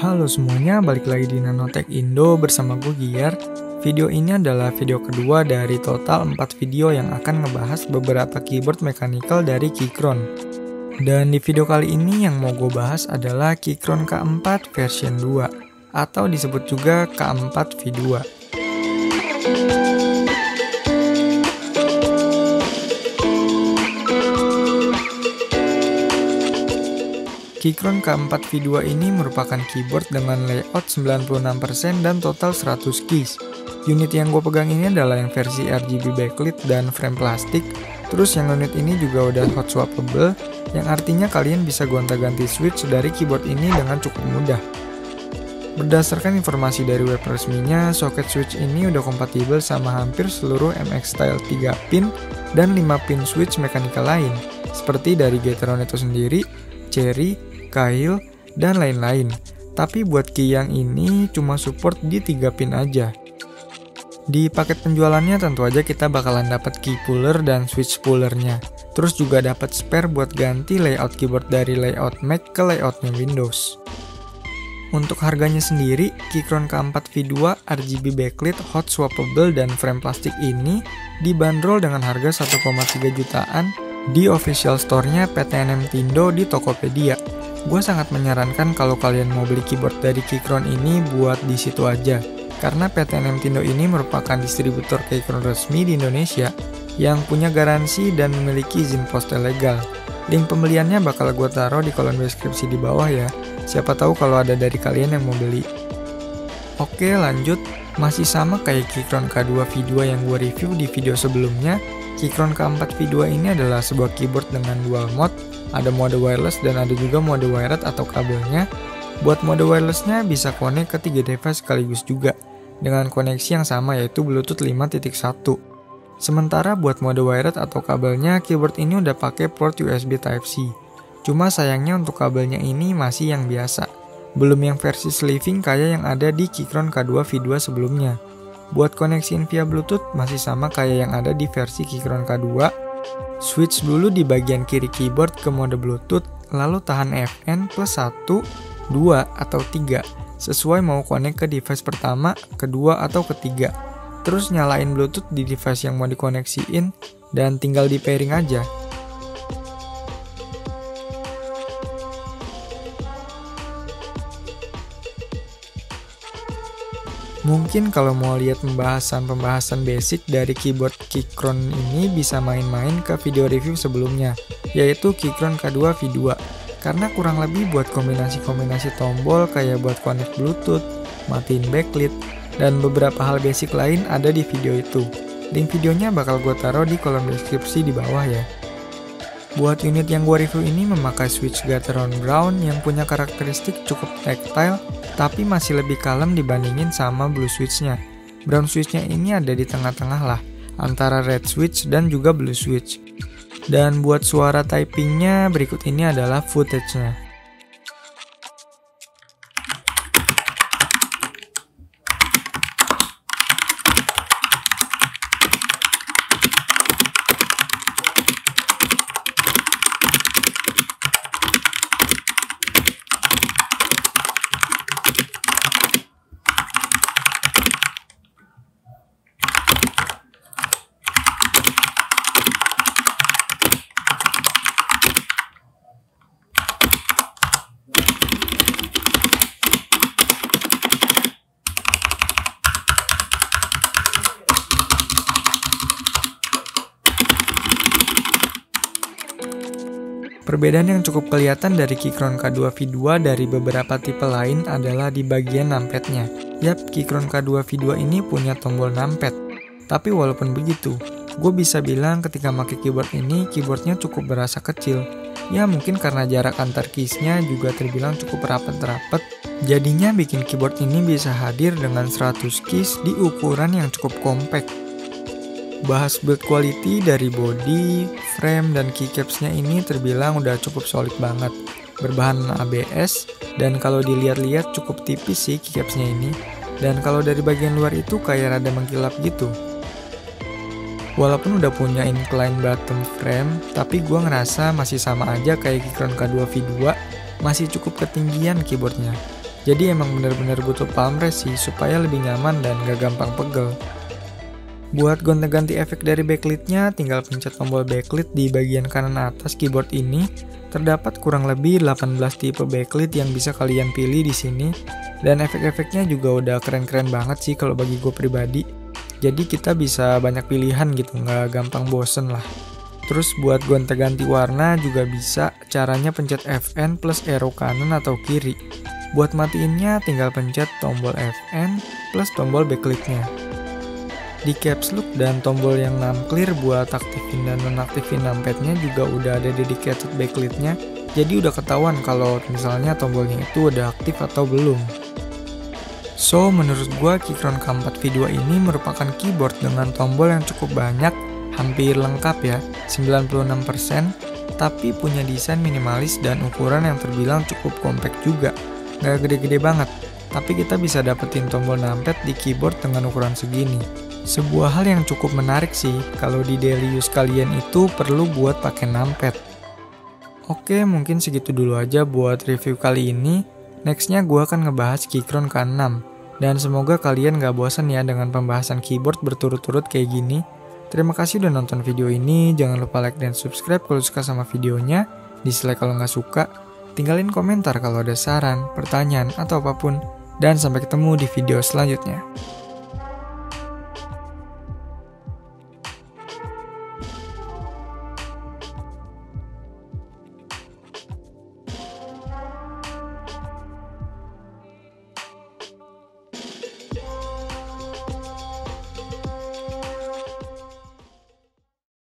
Halo semuanya, balik lagi di Nanotech Indo bersama gue Giar. Video ini adalah video kedua dari total 4 video yang akan ngebahas beberapa keyboard mechanical dari Keychron. Dan di video kali ini yang mau gue bahas adalah Keychron K4 version 2 atau disebut juga K4 V2. Keychron K4 V2 ini merupakan keyboard dengan layout 96% dan total 100 keys. Unit yang gue pegang ini adalah yang versi RGB backlit dan frame plastik. Terus yang unit ini juga udah hot swappable, yang artinya kalian bisa gonta-ganti switch dari keyboard ini dengan cukup mudah. Berdasarkan informasi dari web resminya, soket switch ini udah kompatibel sama hampir seluruh MX Style 3 pin dan 5 pin switch mechanical lain, seperti dari Gateron itu sendiri, Cherry, Kail, dan lain-lain. Tapi buat key yang ini cuma support di 3 pin aja. Di paket penjualannya tentu aja kita bakalan dapat key puller dan switch pullernya. Terus juga dapat spare buat ganti layout keyboard dari layout Mac ke layoutnya Windows. Untuk harganya sendiri, Keychron K4 V2 RGB backlit hot swappable dan frame plastik ini dibanderol dengan harga 1,3 jutaan di official store-nya PTNM Tindo di Tokopedia. Gue sangat menyarankan kalau kalian mau beli keyboard dari Keychron ini buat di situ aja, karena PTNM Tindo ini merupakan distributor Keychron resmi di Indonesia yang punya garansi dan memiliki izin postal legal. Link pembeliannya bakal gue taruh di kolom deskripsi di bawah ya, siapa tahu kalau ada dari kalian yang mau beli. Oke lanjut, masih sama kayak Keychron K2 V2 yang gue review di video sebelumnya. Keychron K4 V2 ini adalah sebuah keyboard dengan dual mode, ada mode wireless dan ada juga mode wired atau kabelnya. Buat mode wirelessnya bisa connect ke 3 device sekaligus juga, dengan koneksi yang sama yaitu Bluetooth 5.1. Sementara buat mode wired atau kabelnya, keyboard ini udah pakai port USB Type-C. Cuma sayangnya untuk kabelnya ini masih yang biasa, belum yang versi sleeving kayak yang ada di Keychron K2 V2 sebelumnya. Buat koneksiin via Bluetooth masih sama kayak yang ada di versi Keychron K2. Switch dulu di bagian kiri keyboard ke mode Bluetooth, lalu tahan FN plus 1, 2, atau 3, sesuai mau connect ke device pertama, kedua, atau ketiga. Terus nyalain Bluetooth di device yang mau dikoneksiin, dan tinggal di pairing aja. Mungkin kalau mau lihat pembahasan basic dari keyboard Keychron ini bisa main-main ke video review sebelumnya, yaitu Keychron K2 V2. Karena kurang lebih buat kombinasi-kombinasi tombol kayak buat connect Bluetooth, matiin backlit, dan beberapa hal basic lain ada di video itu. Link videonya bakal gue taruh di kolom deskripsi di bawah ya. Buat unit yang gue review ini memakai switch Gateron Brown yang punya karakteristik cukup tactile, tapi masih lebih kalem dibandingin sama blue switch-nya. Brown switch-nya ini ada di tengah-tengah lah, antara red switch dan juga blue switch. Dan buat suara typingnya berikut ini adalah footage-nya. Perbedaan yang cukup kelihatan dari Keychron K2 V2 dari beberapa tipe lain adalah di bagian numpadnya. Yap, Keychron K2 V2 ini punya tombol numpad. Tapi walaupun begitu, gue bisa bilang ketika pakai keyboard ini, keyboardnya cukup berasa kecil. Ya mungkin karena jarak antar keysnya juga terbilang cukup rapat-rapat. Jadinya bikin keyboard ini bisa hadir dengan 100 keys di ukuran yang cukup compact. Bahas build quality dari body, frame, dan keycaps-nya ini terbilang udah cukup solid banget. Berbahan ABS, dan kalau dilihat-lihat cukup tipis sih keycaps-nya ini. Dan kalau dari bagian luar itu kayak rada mengkilap gitu. Walaupun udah punya incline bottom frame, tapi gue ngerasa masih sama aja kayak Keychron K2 V2, masih cukup ketinggian keyboardnya. Jadi emang bener-bener butuh palm rest sih supaya lebih nyaman dan gak gampang pegel. Buat gonta-ganti efek dari backlit-nya, tinggal pencet tombol backlit di bagian kanan atas keyboard ini. Terdapat kurang lebih 18 tipe backlit yang bisa kalian pilih di sini. Dan efek-efeknya juga udah keren-keren banget sih kalau bagi gue pribadi. Jadi kita bisa banyak pilihan gitu, nggak gampang bosen lah. Terus buat gonta-ganti warna juga bisa, caranya pencet Fn plus arrow kanan atau kiri. Buat matiinnya tinggal pencet tombol Fn plus tombol backlit-nya. Di caps lock dan tombol yang numpclear buat aktifin dan nonaktifin numpad-nya juga udah ada dedicated backlit-nya. Jadi udah ketahuan kalau misalnya tombolnya itu udah aktif atau belum. So, menurut gua Keychron K4 V2 ini merupakan keyboard dengan tombol yang cukup banyak, hampir lengkap ya, 96%, tapi punya desain minimalis dan ukuran yang terbilang cukup compact juga. Nggak gede-gede banget, tapi kita bisa dapetin tombol numpad di keyboard dengan ukuran segini. Sebuah hal yang cukup menarik sih, kalau di daily use kalian itu perlu buat pakai numpad. Oke, mungkin segitu dulu aja buat review kali ini. Nextnya gue akan ngebahas Keychron K6. Dan semoga kalian gak bosan ya dengan pembahasan keyboard berturut-turut kayak gini. Terima kasih udah nonton video ini, jangan lupa like dan subscribe kalau suka sama videonya, dislike kalau nggak suka, tinggalin komentar kalau ada saran, pertanyaan, atau apapun, dan sampai ketemu di video selanjutnya.